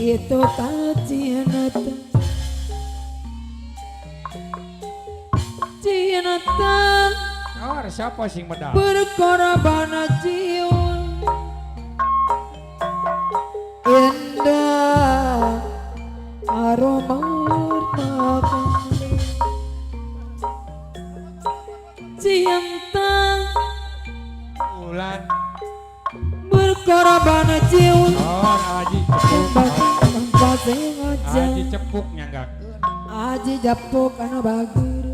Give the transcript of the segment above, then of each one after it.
itu kacinata cinata siapa sing medal berkorban jiwa indah aroma mata cinta bulan berkorban jiwa Aji cepuk Aji cepuk nyanggak Aji japuk anu bagus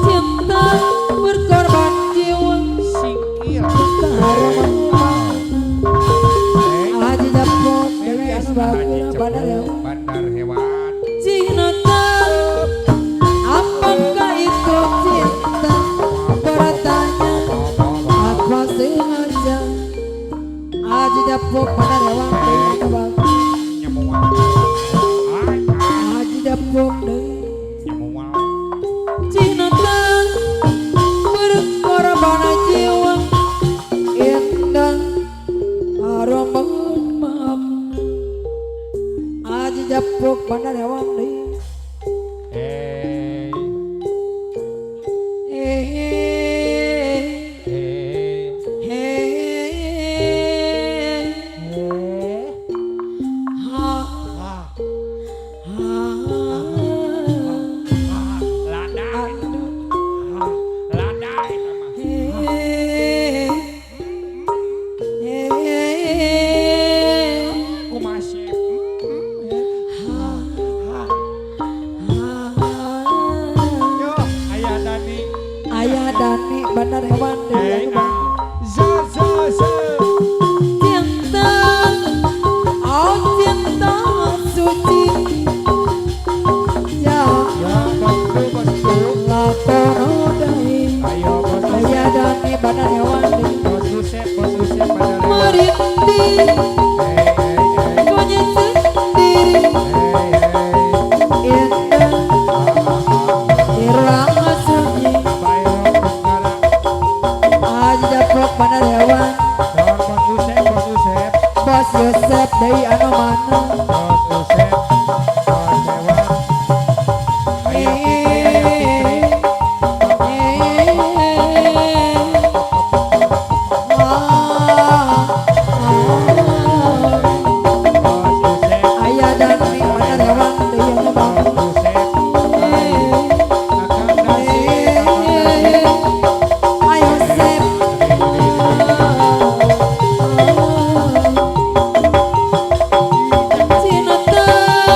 cinta berkorban jiwa singkir Aji japuk dari anu bagus bandar hewan cinta apakah itu cinta bertanya apa sengaja Aji japuk bandar hewan dari anu bagus nyemual Aji japuk dari nyemual cinta berkorban jiwa indah aroma maaf Aji japuk bandar hewan dari hey Ayah Dani bandar hewan dari cinta oh cinta suci ya lapor dari Ayah Dani bandar hewan dari merintih punya sendiri indah irama sunyi Aji japuk bandar hewan Bos Yosep dari anu mana Ayah Dani bandar hewan dari anu mana Ayo Sep cinta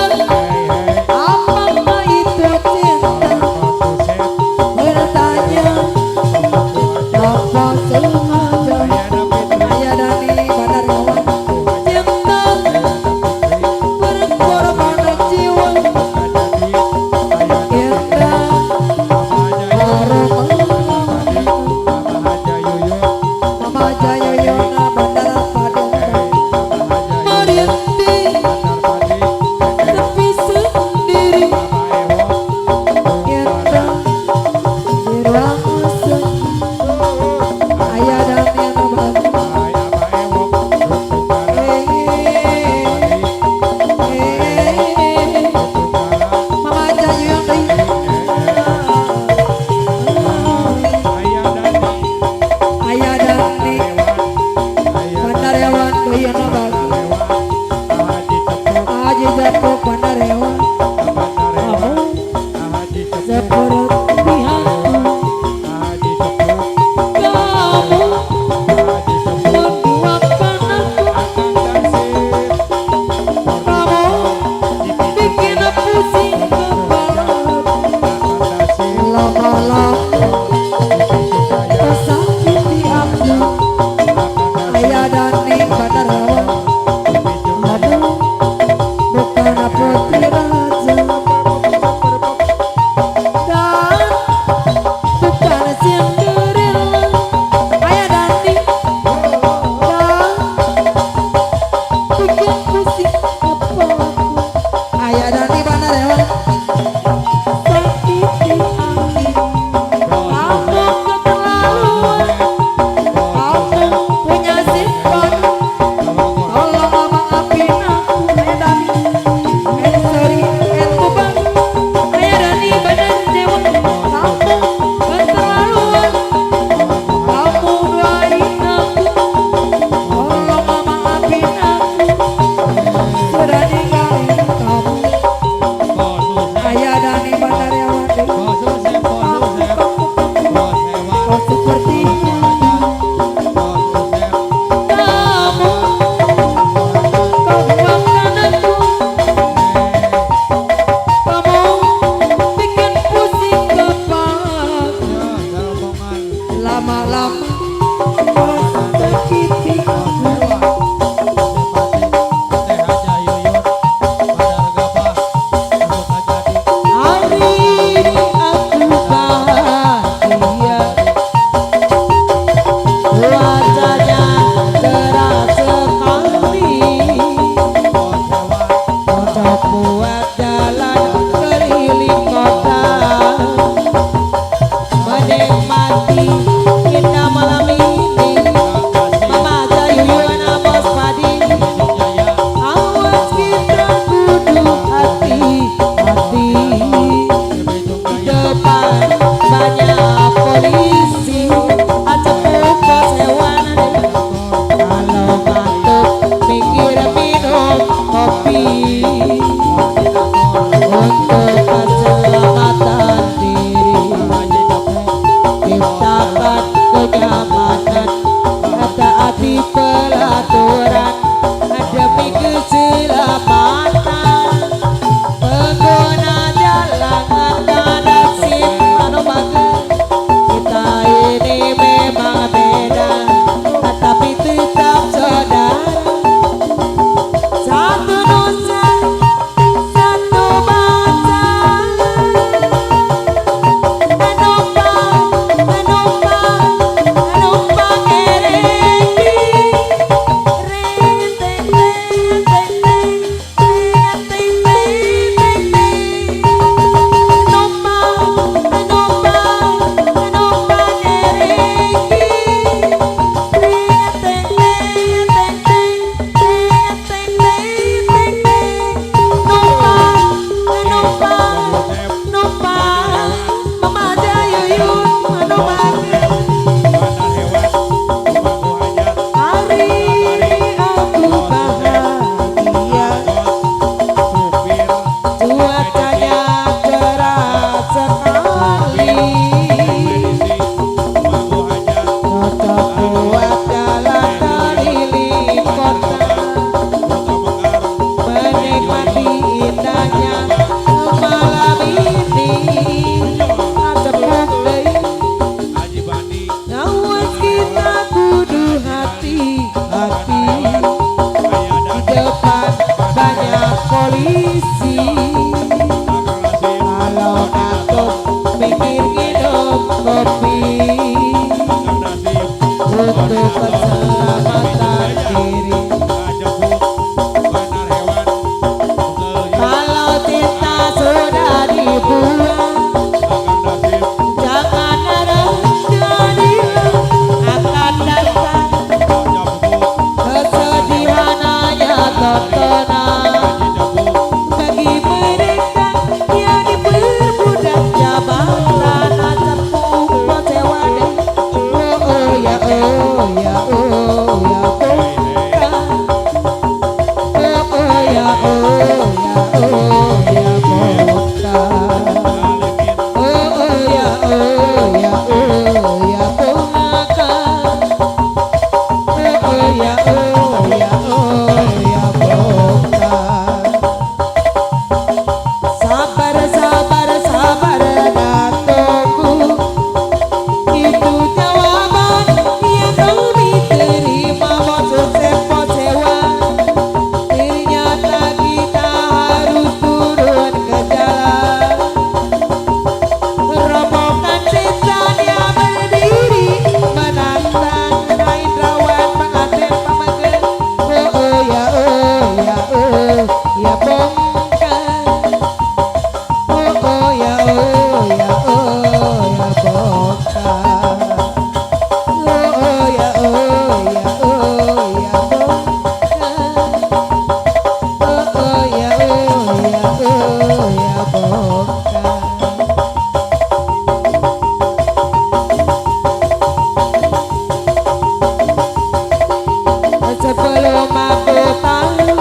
sebelum aku tahu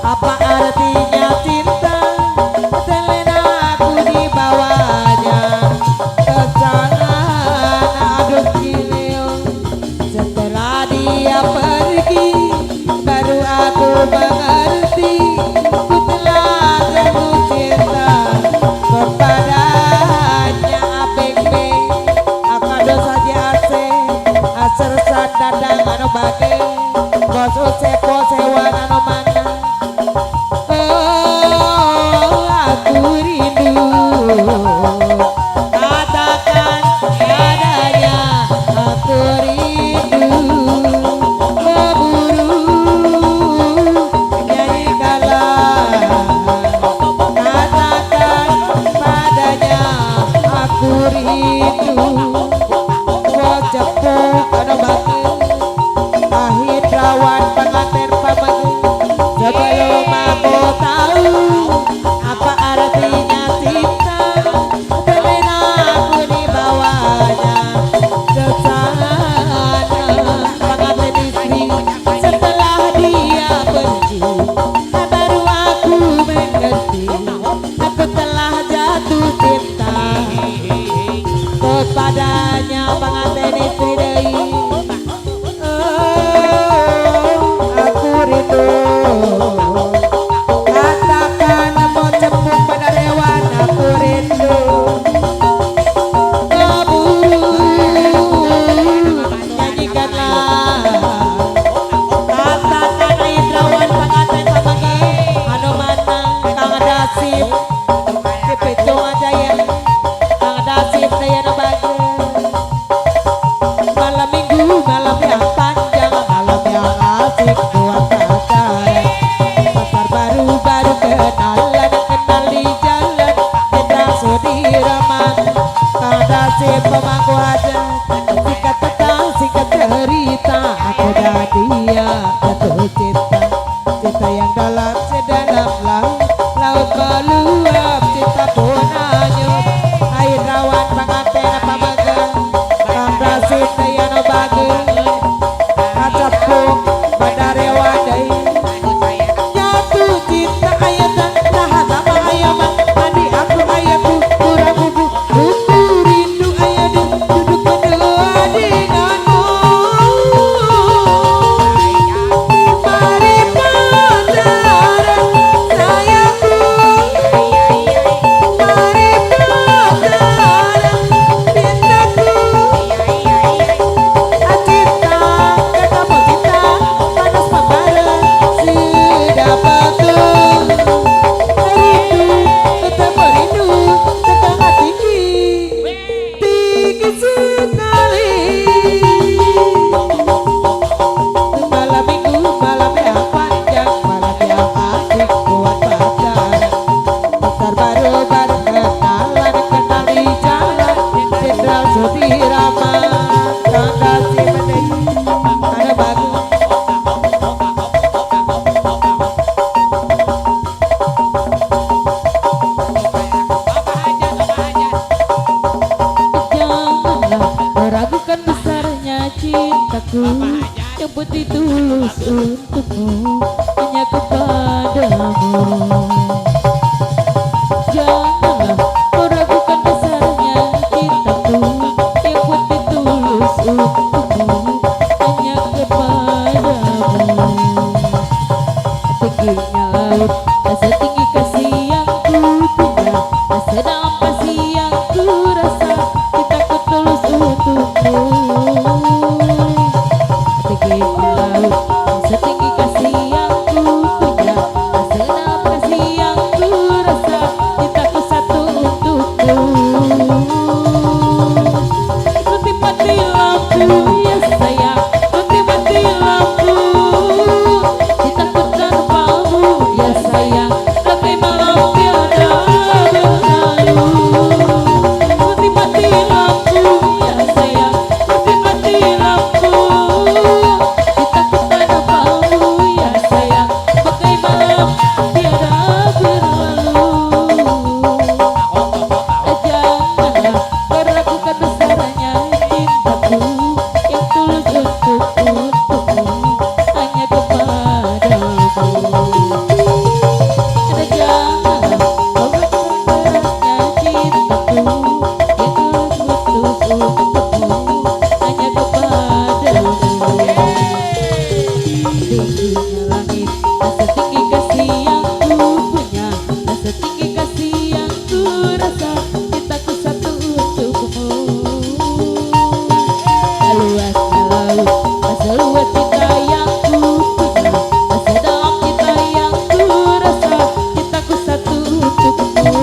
apa artinya cinta, terlena aku dibawanya ke sana aduk gilil. Setelah dia pergi baru aku mengerti ku telah jatuh cinta kepadanya. Beng-beng akan dosa jase aser sadadang anu bage bos sepo sewan anu mana. Oh aku rindu katakan adanya aku rindu keburu nyanyikanlah katakan padanya aku rindu wajahku anu bagi ahit rawan pengantin pamagi. Sebelum aku tahu apa artinya cinta, terlena aku dibawanya ke sana pengantin istri. Setelah dia pergi baru aku mengerti aku telah jatuh cinta kepadanya pengantin istri deui. Oh aku rindu katakan mau cembung pada rewan aku rindu keburu nyanyikanlah katakan Indrawan pengantin pamagi anu mana Kang Dasip di Pitung Jaya Kang Dasip daya nu bagus. Malam minggu malam yang panjang malam yang asik buat pacaran. Pasar baru kenalan kenal di jalan Jenderal Sudirman. Kang Dasip pemangku hajat sikat petang sikat cerita aku dan dia jatuh cinta. Cinta yang dalam sedalam laut laut meluap cinta pun hanyut. Air rawan pengantin pamagang Kang Dasip daya nu bagus kacapuk pada rewadai jatuh cinta ayatan tahan sama ayaman adi aku ayatku kurang bubu buku rindu ayadu duduk berdua denganmu. Mari pacaran sayangku, mari pacaran cintaku. Cinta ketemu cinta panas membara sudah betul rindu ketemu rindu setengah tinggi sekali. Malam minggu malam yang panjang malam yang asik buat pacaran. Pasar baru kenalan kenal di jalan Jenderal Sudirman. Kang Dasip ada bagus janganlah meragukan besarnya cintaku yang putih tulus untukmu hanya kepadamu. Janganlah meragukan besarnya cintaku yang putih tulus untukmu hanya kepadamu. Tingginya laut setinggi kasih yang ku punya, sedalam kasih yang ku rasa cintaku tulus untukmu. Tingginya laut setinggi kasih yang ku punya, sedalam kasih yang ku rasa cintaku satu untukmu. Ikuti mati lampu ya sayang, ikuti mati lampu cintaku tanpamu ya sayang. Bagaimana langit, tak setinggi kasih yang ku punya, tak setinggi kasih yang ku rasa. Cintaku satu untukmu. Tak luasnya laut, tak seluas cinta yang ku punya, tak sedalam cinta yang ku rasa. Cintaku satu untukmu.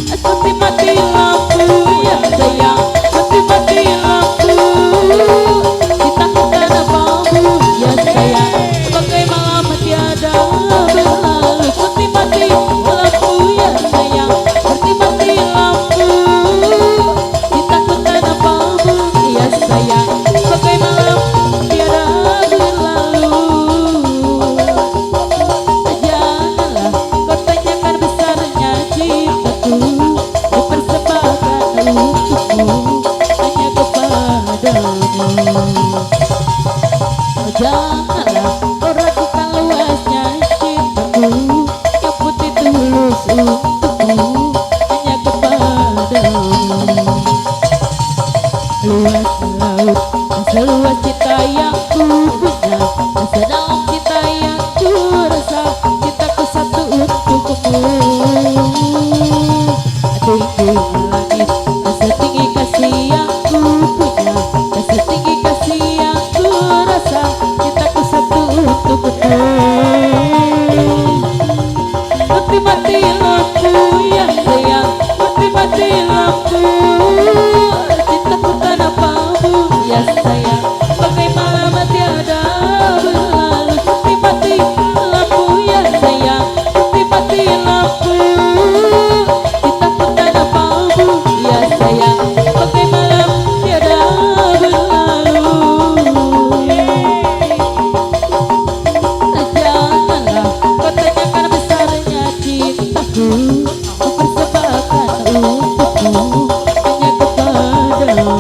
Seperti mati lampu ya sayang, seperti mati lampu. Cintaku tak bambu ya sayang, sebagai malam tiada berlalu. Seperti mati lampu ya sayang, seperti mati lampu. Cintaku tak bambu ya sayang, sebagai malam tiada berlalu. Janganlah kau tanyakan besarnya cintaku, dipersembahkan untukmu hanya kepadamu. Janganlah kau ragukan luasnya cintaku, yang putih tulus untukmu hanya kepadamu. Luas laut, dan seluas cinta yang ku punya, dan sedalam cinta yang ku rasa. Cintaku satu untukmu. Tinggi langit, dan setinggi kasih yang ku punya, dan setinggi kasih yang ku rasa. Cintaku satu untukmu. Seperti mati lampu ya sayang, seperti mati lampu. Cintaku tak bambu ya sayang, bagai malam tiada berlalu. Seperti mati lampu ya sayang, seperti mati lampu. Cintaku tak bambu ya sayang, bagai malam tiada berlalu. Janganlah kau tanyakan besarnya cintaku, ku persembahkan untukmu hanya kepadamu.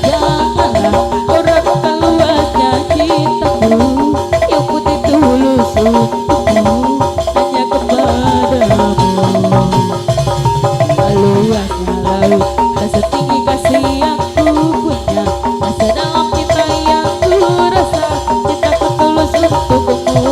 Janganlah kau ragukan luasnya cintaku, yang putih tulus untukmu hanya kepadamu. Luasnya laut, tak setinggi kasih yang ku punya, tak sedalam cinta yang ku rasa. Cintaku tulus untukmu.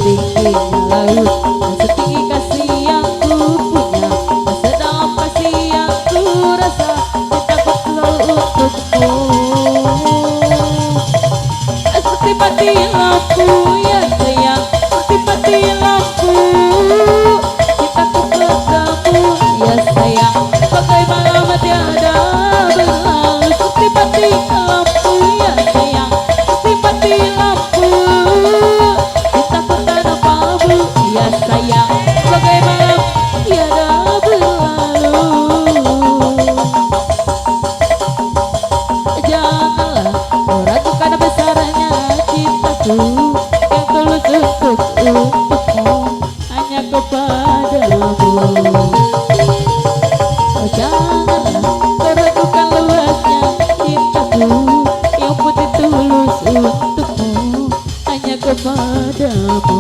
Tingginya laut, tak setinggi kasih yang ku punya, tak sedalam kasih yang ku rasa. Cintaku selalu untukmu. Seperti mati lampu ya sayang, seperti mati lampu. Cintaku padamu ya sayang, bagai malam tiada berlalu. Seperti mati lampu ya sayang, seperti mati lampu. Cintaku tak bambu ya sayang, bagai malam tiada berlalu. Janganlah kau ragukan besarnya cintaku, yang tulus untukmu hanya kepadamu. Janganlah kau ragukan luasnya cintaku, yang putih tulus untukmu hanya kepadamu.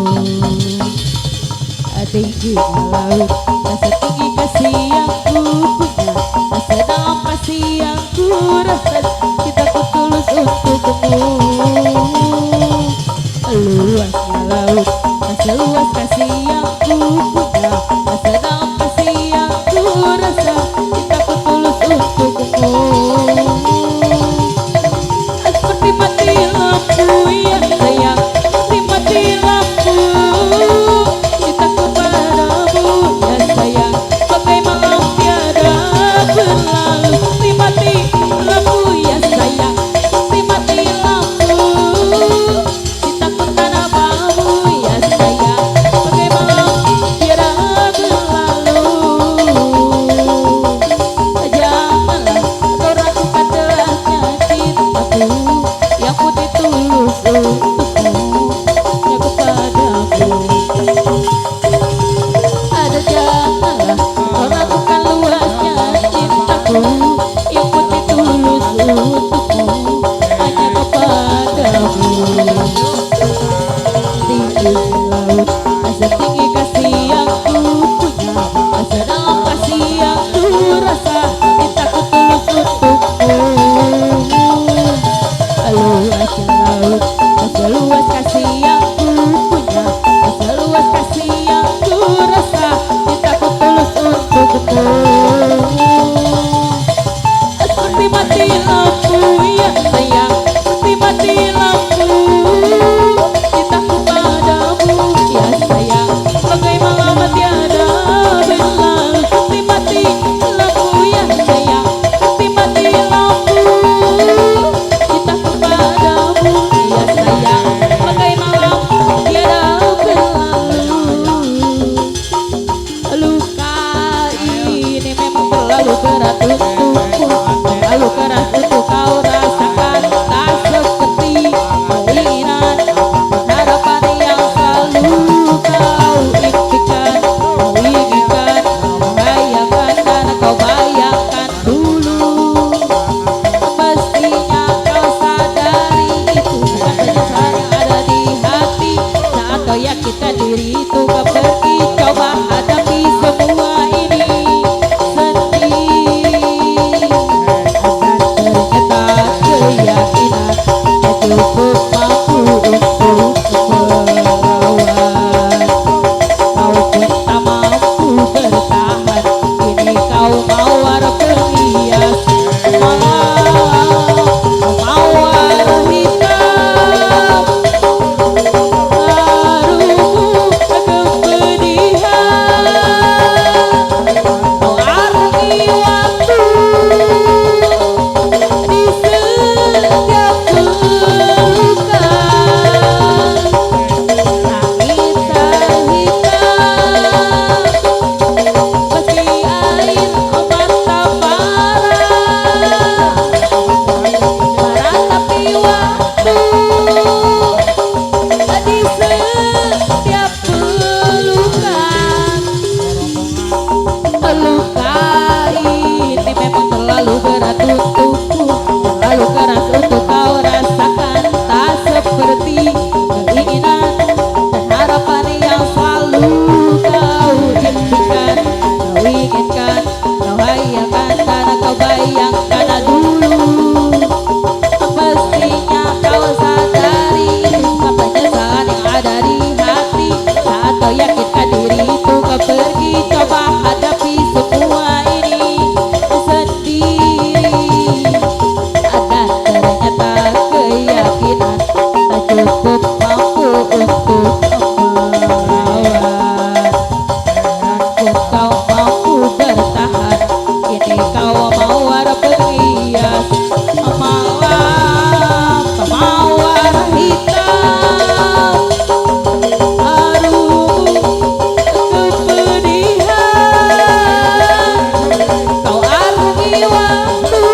Tingginya laut, dan setinggi kasih yang ku punya, dan sedalam kasih yang ku rasa. Cintaku tulus untukmu. Luasnya laut, dan seluas kasih yang ku punya, dan sedalam kasih yang ku rasa. Cintaku tulus untukmu. Seperti mati lampu ya sayang, seperti mati lampu. Cintaku padamu ya sayang, bagai malam tiada berlalu. Seperti mati lampu ya sayang, seperti mati lampu. Cintaku tak bambu ya sayang, bagai malam tiada berlalu. Janganlah kau ragukan derasnya cintaku, yang putih tulus untukmu hanya kepadamu. Janganlah kau ragukan luasnya cintaku, yang putih tulus untukmu hanya kepadamu. Tinggi laut, tak setinggi kasih yang ku punya, tak sedalam kasih yang ku rasa. Cintaku tulus untukmu. seluas laut, seluas kasih yang ku punya, seluas kasih yang ku rasa, cintaku tulus untukmu. Seperti mati lampu ya sayang, seperti mati lampu, cintaku padamu ya sayang, bagai malam tiada berlalu. Seperti mati lampu ya sayang, seperti mati lampu, cintaku padamu ya sayang, bagai malam tiada berlalu. Luka ini memang terlalu berat untukku, terlalu keras untuk kau rasakan, tak seperti keinginan harapan yang selalu kau impikan, kau inginkan, kau bayangkan dan kau bayangkan dulu. Mestinya kau sadari itu bukan penyesalan yang ada di hati. Saat kau yakinkan diri itu kau pergi coba hadapi semua ini sendiri. Dan ternyata keyakinan tak cukup mampu untuk melawan. Kau pun tak mampu bertahan, kini kau mawar perhias malam, mawar hitam. Harumu kepedihan, kau arungi waktu di setiap pelukan. Langit terhitam meski air mata parah, meratapi waktu di setiap pelukan. Luka ini memang terlalu berat untukku, terlalu keras untuk kau rasakan, tak seperti keinginan dan harapan yang selalu kau impikan, kau inginkan, kau hayalkan dan kau bayangkan dulu. Mestinya kau sadari itu bukan penyesalan yang ada di hati. Saat kau yakinkan diri itu kau pergi coba hadapi semua ini sendiri. Dan ternyata keyakinan tak cukup mampu untuk melawan. Dan pun kau mampu bertahan, kini kau mawar perhias malam, mawar hitam. Harumu kepedihan, kau arungi waktu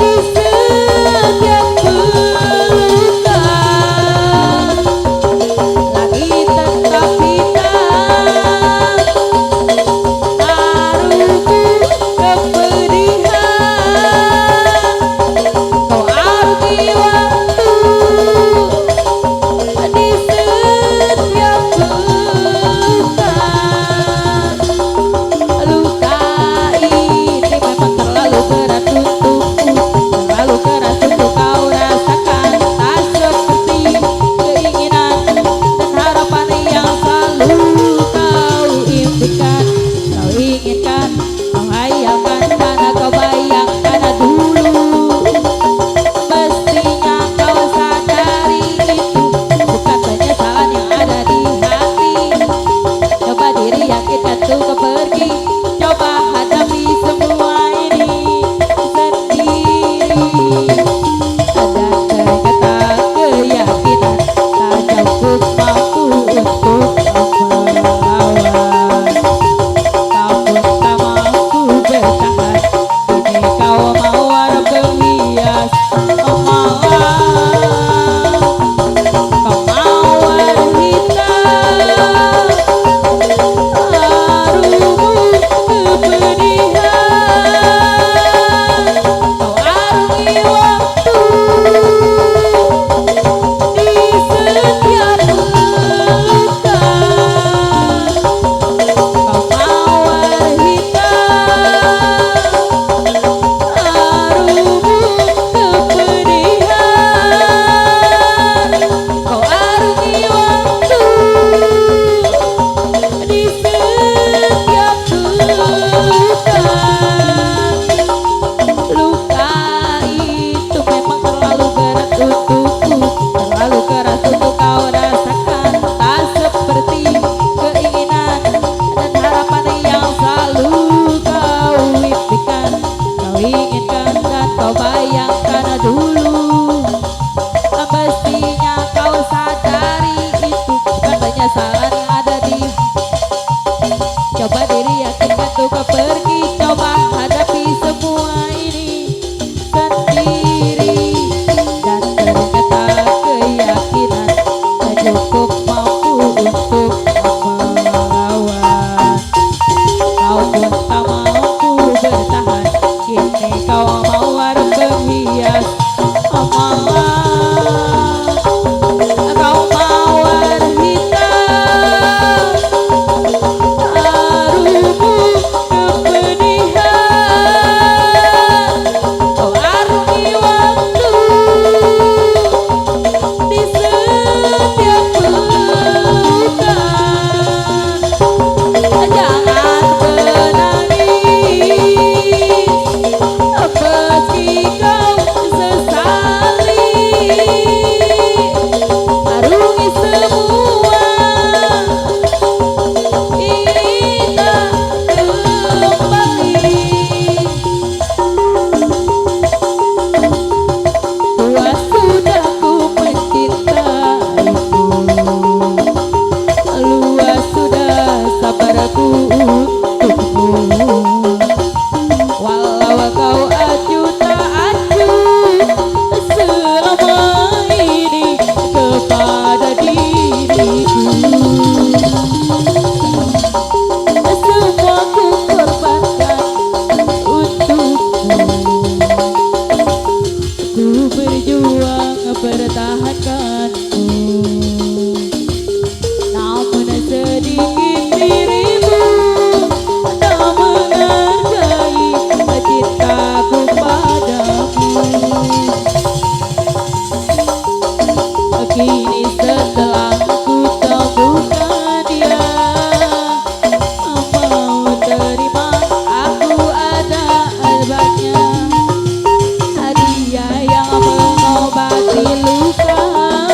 di setiap pelukan. bayangkan dulu, mestinya kau sadari itu bukan penyesalan yang ada di. Coba diri yakinkan tuh kau pergi, coba hadapi semua ini sendiri. Dan ternyata keyakinan tak cukup mampu untuk melawan. Kau pun tak mampu bertahan, kini kau mawar penghias amalan. Kau mawar hitam, harumu kepedihan. Kau arungi waktu di setiap pelukan. Jangan menangis meski kau sesali. Arungi semua ini tak kembali. Puas sudah ku mencintaimu, luas sudah sabarku untukmu. Walau kau acuh tak acuh selama ini kepada diriku, semua ku korbankan untukmu. Ku berjuang pertahankanmu, namun sedikit dirimu tak menghargai cintaku padamu. Kini setelah ku temukan dia, mau terima aku ada banyak hadiah yang mengobati luka.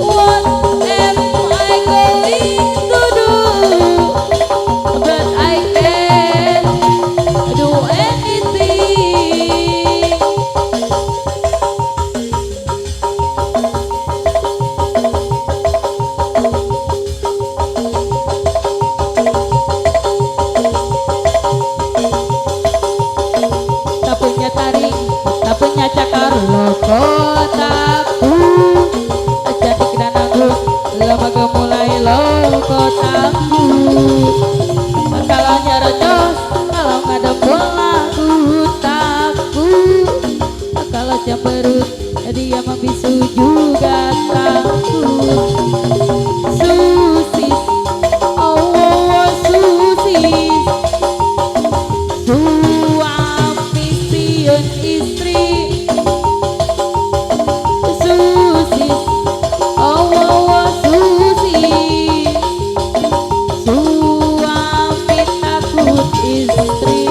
What am I going to do? But I can't do anything. Tak punya taring, tak punya cakar lokotaku. Cantik dan anggun, lembaga mulai lokotaku. Kalau nyerocos, kalau nggak lagu taku. Kalau cemberut, dia membisu juga takut. Susis, oh, oh, oh susis. Suami siun istri susis, oh, oh, oh susis. Suami takut istri.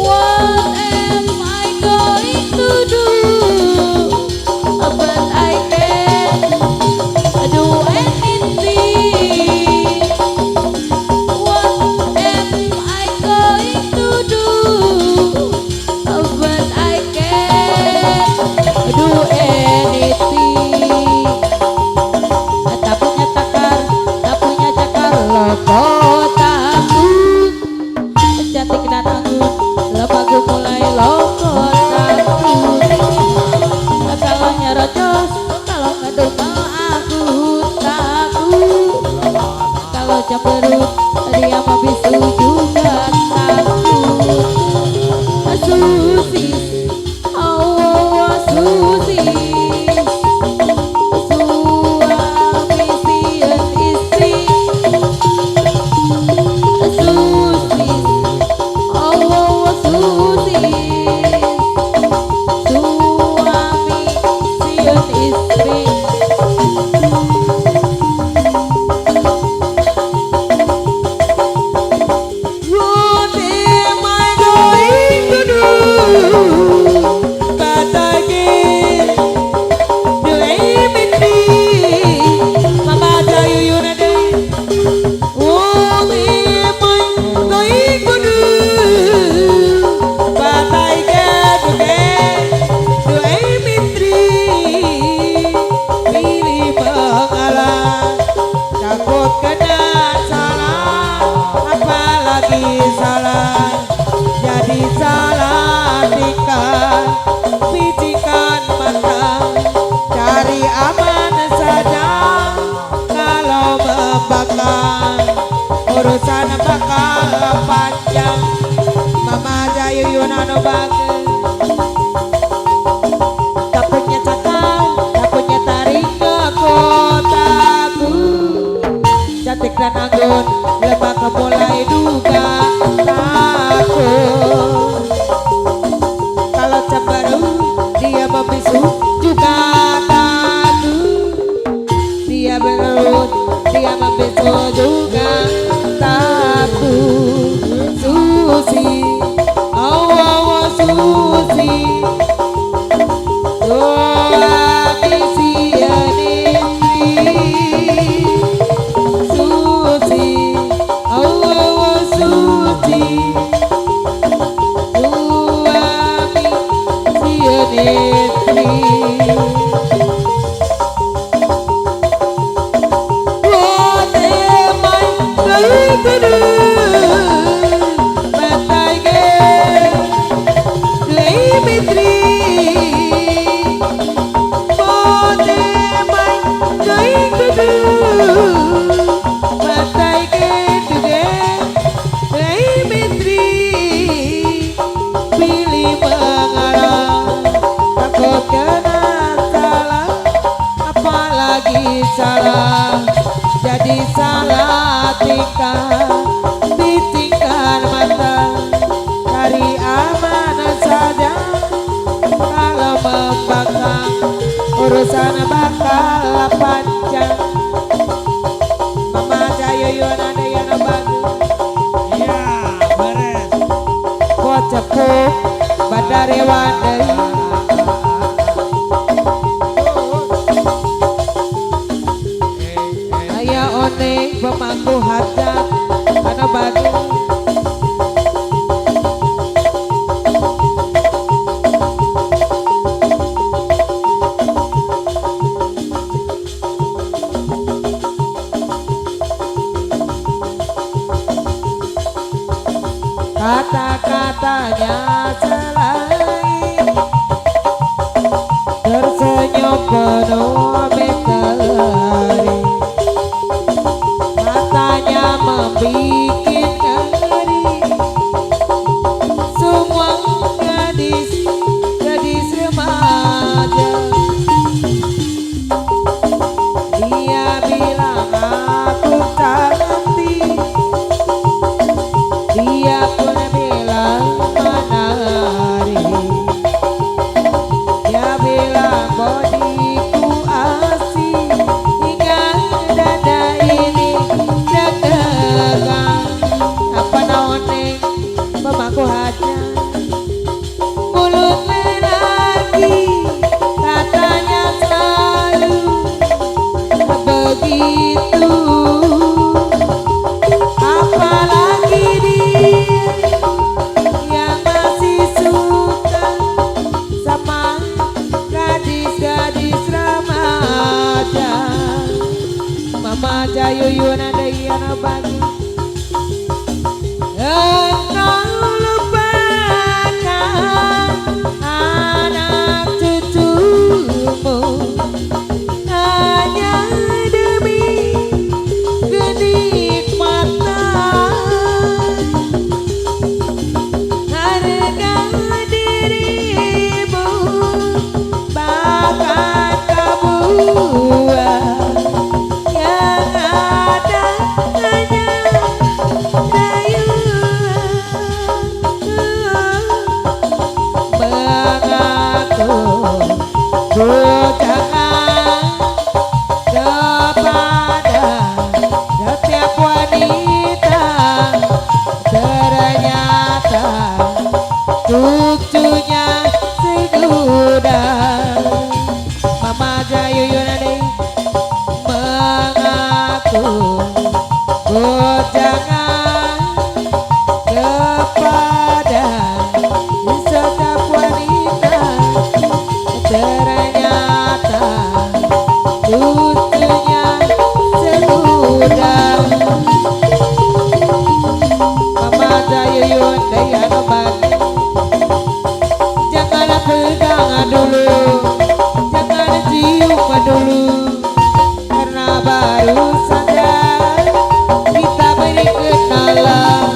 What am I going to do? But I can't do anything. What am I going to do? But I can't do anything. Tak punya takar, tak punya cakar lokotaku. Cantik dan anggun, lembagu mulai lokotaku. Kalau nyerocos, kalau ngedumel aku takut. Kalau cemberut, dia membisu juga takut. Susis, oh, oh, oh susis. Suami siun istri susis, oh, oh, susis. Suami siun istri. What am I going to do? But I can't do anything. Mama Jayu Yunade. What am I going to do? But I can't do anything. Pilih mengalah, takut kena salah, apalagi salah. Jadi salah tingkah, bisikan mata, cari aman saja. Kalau membakar, urusan bakal panjang. Mama Jayu Yunano bagus. Tak punya cakar, tak punya taring ke kotaku. Cantik dan anggun, lembaga mulai duga takut. Kalau cemberut, dia membisu juga takut. Dia berut, dia membisu juga takut. Susi, oh, oh, oh susi. Suami siun istri susi, oh, oh, oh susi. Suami siun istri. What am I going to do? But I can't do anything. What am I going to do? But I can't do anything. Pilih mengalah, takut kena salah, apalagi salah. Jadi salah tingkah, bisikan mata, cari aman saja. Kalau membangkang, urusan bakal panjang. Mama Jayu Yunana Yana bagus. Iya, beres. Kocepuk Bandari Wandai. matanya selain tersenyum penuh misteri, matanya membikin ngeri semua gadis remaja. Dia bilang aku cantik, dia pun bilang menarik, dia bilang bodiku asik hingga dada ini deg-degan. Apa naoning mamaku hanya mulut lelaki katanya selalu begitu, apalagi dia yang masih suka sama gadis-gadis remaja. Mama Jayuyun ada yang bagi engkau lupakan anak cucumu hanya demi kenikmatan, harga dirimu bahkan kebuang yang ada hanya mengaku bujangan kepada setiap wanita, ternyata cucunya segudang. Mama Jayuyun ada mengaku bujangan kepada setiap wanita, ternyata cucunya segudang. Mama Jayuyun daya bagi jangan pegang dulu, jangan cium dulu, karena baru saja kita beri kenalan.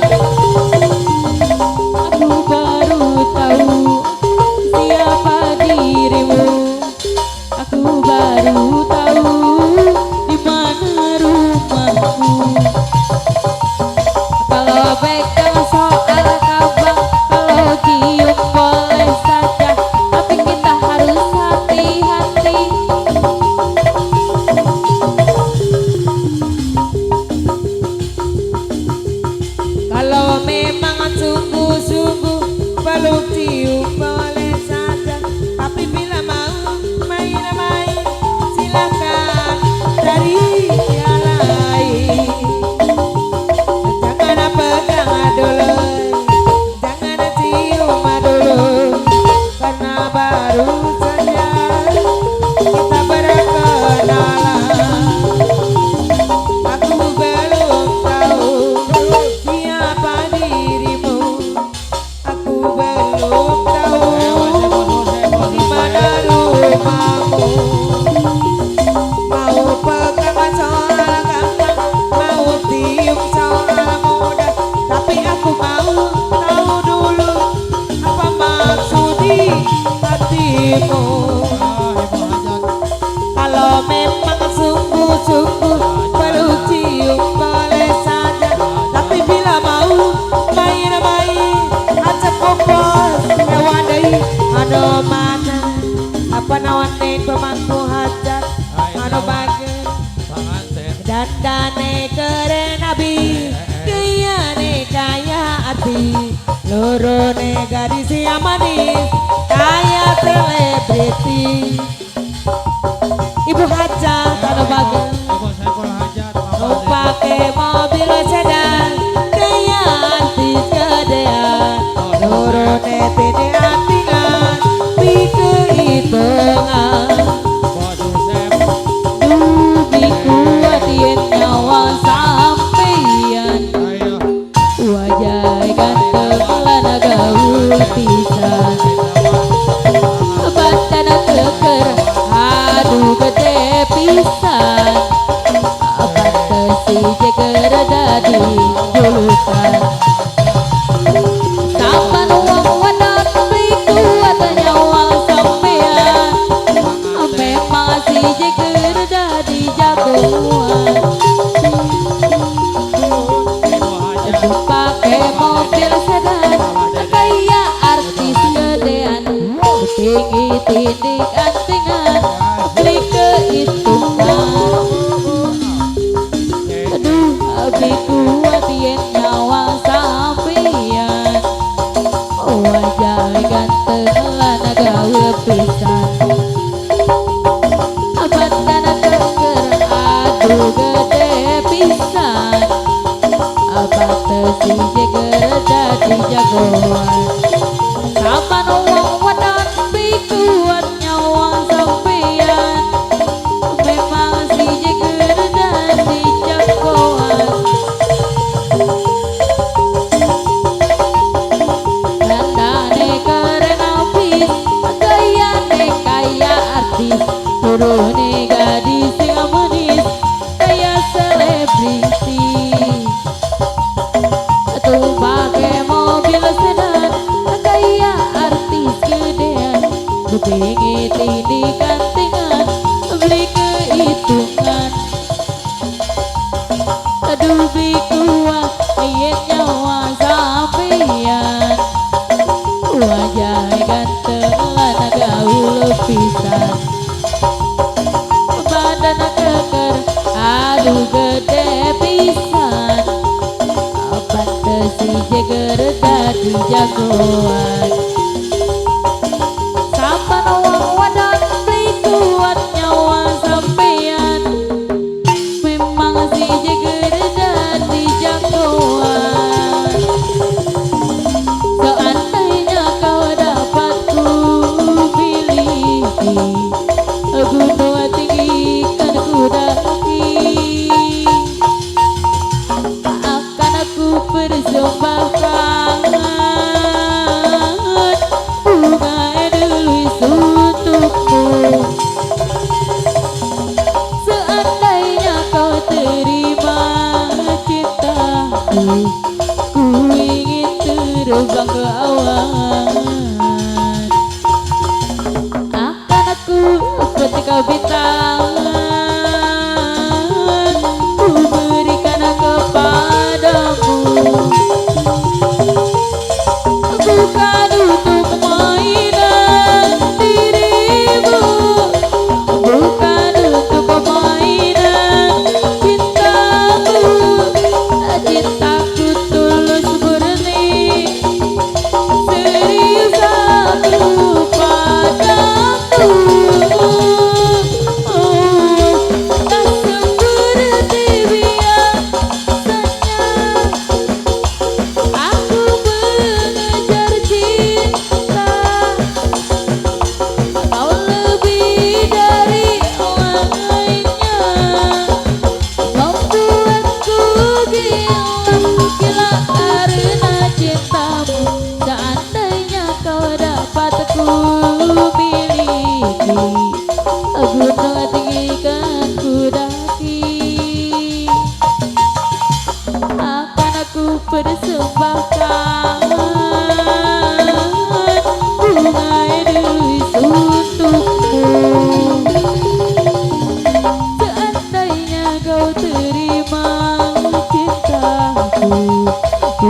Aku baru tahu siapa dirimu, aku baru tahu di mana rumahku. Kalau pegang soal kabar, kalau cium boleh saja, tapi kita harus hati-hati. Kalau memang sungguh-sungguh peluk cium boleh saja, tapi bila mau main-main silakan dari yang lain. Jangan pegang dulu, jangan cium dulu, karena baru saja kita berkenalan. Aku belum tahu siapa dirimu, aku belum tahu di mana rumahmu. Mau pegang soal gampang, mau cium soal mudah, tapi aku mau tahu dulu apa maksud di hatimu. Kalau memang sungguh-sungguh perlu cium boleh saja, tapi bila mau main-main ajak kompos mewadai ado mana apa nawanin pemangku hajat ado bager dandane keren nabi kayane kaya hati lorone gadis yang manis kaya selebriti. Ibu hajat ado bager pakai mobil sedan kaya artis gedean lorone tede antingan pikir hitungan dubi kuatin nyawa sampeyan wajah ganteng lana gaul jeger dadi julukan. Sampan wong wadon beli kuat nyawa sampean, memang si jeger dadi jagoan. Pakai mobil sedan kayak artis gedean, tinggi tindik antingan beli kehitungan. Aduh abi kuat yen nyawa sampean, wajah ganteng lana gawe pisan. Abad kana keker aduh gede pisan, abad si jeger dadi jagoan. Kapan wong wadon kuat nyawa sampean, memang si jeger dadi jagoan. Dandane keren apis, gayane kaya artis, turune gadis sing manis kaya selebriti. Pakai mobil sedan kaya artis gedean, kepingin tindik kantingan beli kehitungan. Aduh bikuah yen nyawa sampean, wajah ganteng lana gaul pisan. Badan keker aduh gede pisan, si jeger dadi jagoan. Sampan wong wadon beli kuat nyawa sampean, memang si jeger dadi jagoan. Seandainya kau dapat ku miliki, gunung tinggi kan ku daki, akan aku persembahkan bunga edelweiss untukmu. Seandainya kau terima cintaku, ku ingin terbang ke awan. Akan aku ketika bintang ku berikan kepadamu, bukan untuk mainan dirimu, bukan untuk mainan cintaku. Cintaku tulus murni, serius aku padamu. Tak seperti biasanya aku mengejar cinta, kau lebih dari lainnya, membuatku gila karena cintamu. Seandainya kau dapat ku miliki, gunung tinggi kan ku daki, akan aku persembahkan bunga edelweiss untukmu. Seandainya kau terima cintaku, ku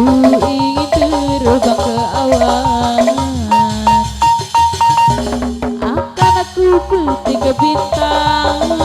ingin terbang ke awan. Akan aku petik ke bintang